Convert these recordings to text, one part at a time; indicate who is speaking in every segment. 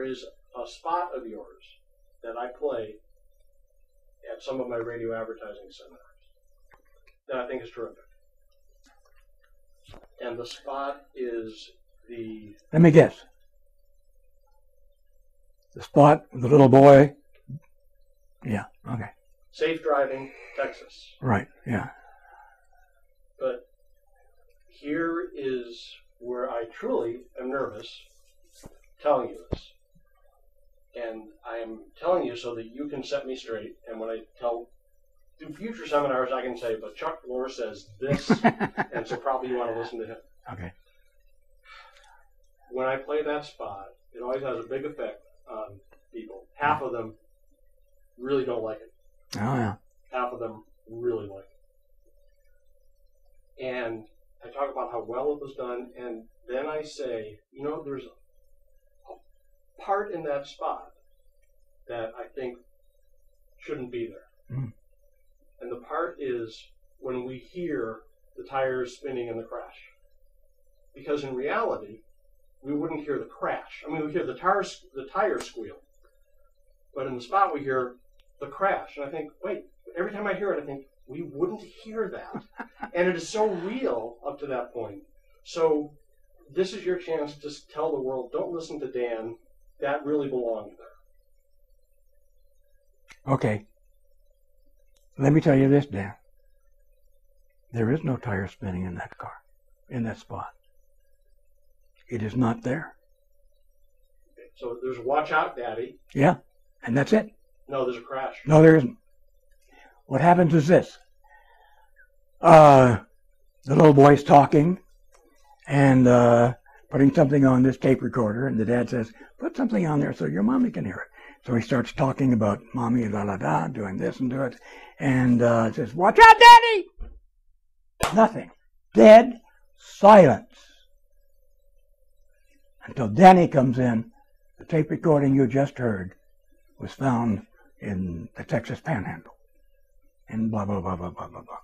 Speaker 1: is a spot of yours that I play at some of my radio advertising seminars that I think is terrific. And the spot is the...
Speaker 2: Let me guess. The spot, the little boy. Yeah, okay.
Speaker 1: Safe driving, Texas.
Speaker 2: Right, yeah.
Speaker 1: But here is where I truly am nervous telling you this. And I am telling you so that you can set me straight. And when I do future seminars, I can say, but Chuck Lohr says this, and so probably you want to listen to him.
Speaker 2: Okay.
Speaker 1: When I play that spot, it always has a big effect on people. Half of them really don't like it.
Speaker 2: Oh, yeah.
Speaker 1: Half of them really like it. And I talk about how well it was done, and then I say, you know, there's a part in that spot that I think shouldn't be there. Mm. And the part is when we hear the tires spinning in the crash. Because in reality, we wouldn't hear the crash. I mean, we hear the tires squeal. But in the spot, we hear the crash. And I think, wait, every time I hear it, I think, we wouldn't hear that. And it is so real up to that point. So this is your chance to tell the world, don't listen to Dan. That really belonged there.
Speaker 2: Okay. Let me tell you this, Dan. There is no tire spinning in that car, in that spot. It is not there.
Speaker 1: Okay, so there's a watch out, Daddy.
Speaker 2: Yeah, and that's it.
Speaker 1: No, there's a crash.
Speaker 2: No, there isn't. What happens is this. The little boy's talking and putting something on this tape recorder, and the dad says, put something on there so your mommy can hear it. So he starts talking about mommy, la-la-da, doing this and do it, and says, watch out, Daddy! Nothing. Dead silence. Until Danny comes in, the tape recording you just heard was found in the Texas Panhandle. And blah, blah, blah, blah, blah, blah, blah.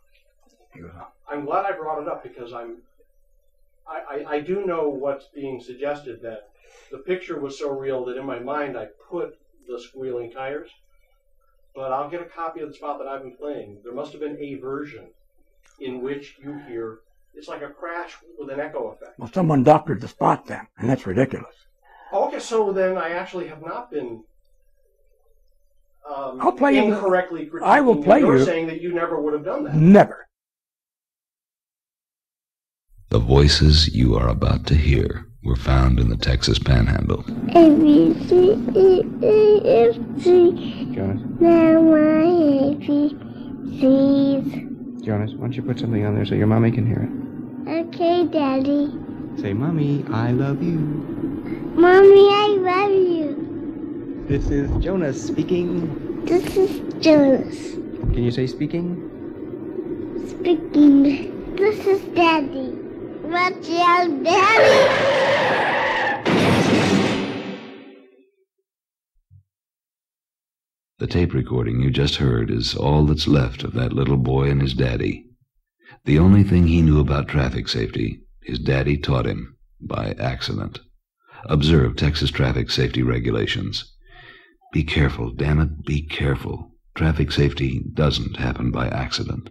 Speaker 2: He goes on.
Speaker 1: I'm glad I brought it up because I do know what's being suggested, that the picture was so real that in my mind I put the squealing tires. But I'll get a copy of the spot that I've been playing. There must have been a version in which you hear, it's like a crash with an echo effect.
Speaker 2: Well, someone doctored the spot then, and that's ridiculous.
Speaker 1: Okay, so then I actually have not been
Speaker 2: I'll play
Speaker 1: incorrectly critiquing.
Speaker 2: I will play
Speaker 1: You're
Speaker 2: you.
Speaker 1: saying that you never would have done that.
Speaker 2: Never.
Speaker 3: The voices you are about to hear were found in the Texas Panhandle.
Speaker 4: A, B, C, E, A, F, G.
Speaker 5: Jonas?
Speaker 4: Now I, A, B, C's.
Speaker 5: Jonas, why don't you put something on there so your mommy can hear it?
Speaker 4: Okay, Daddy.
Speaker 5: Say, Mommy, I love you.
Speaker 4: Mommy, I love you.
Speaker 5: This is Jonas speaking.
Speaker 4: This is Jonas
Speaker 5: Can you say speaking?
Speaker 4: speaking. This is Daddy. Watch out, Daddy.
Speaker 3: The tape recording you just heard is all that's left of that little boy and his daddy. The only thing he knew about traffic safety, his daddy taught him by accident. Observe Texas traffic safety regulations. Be careful, damn it, be careful. Traffic safety doesn't happen by accident.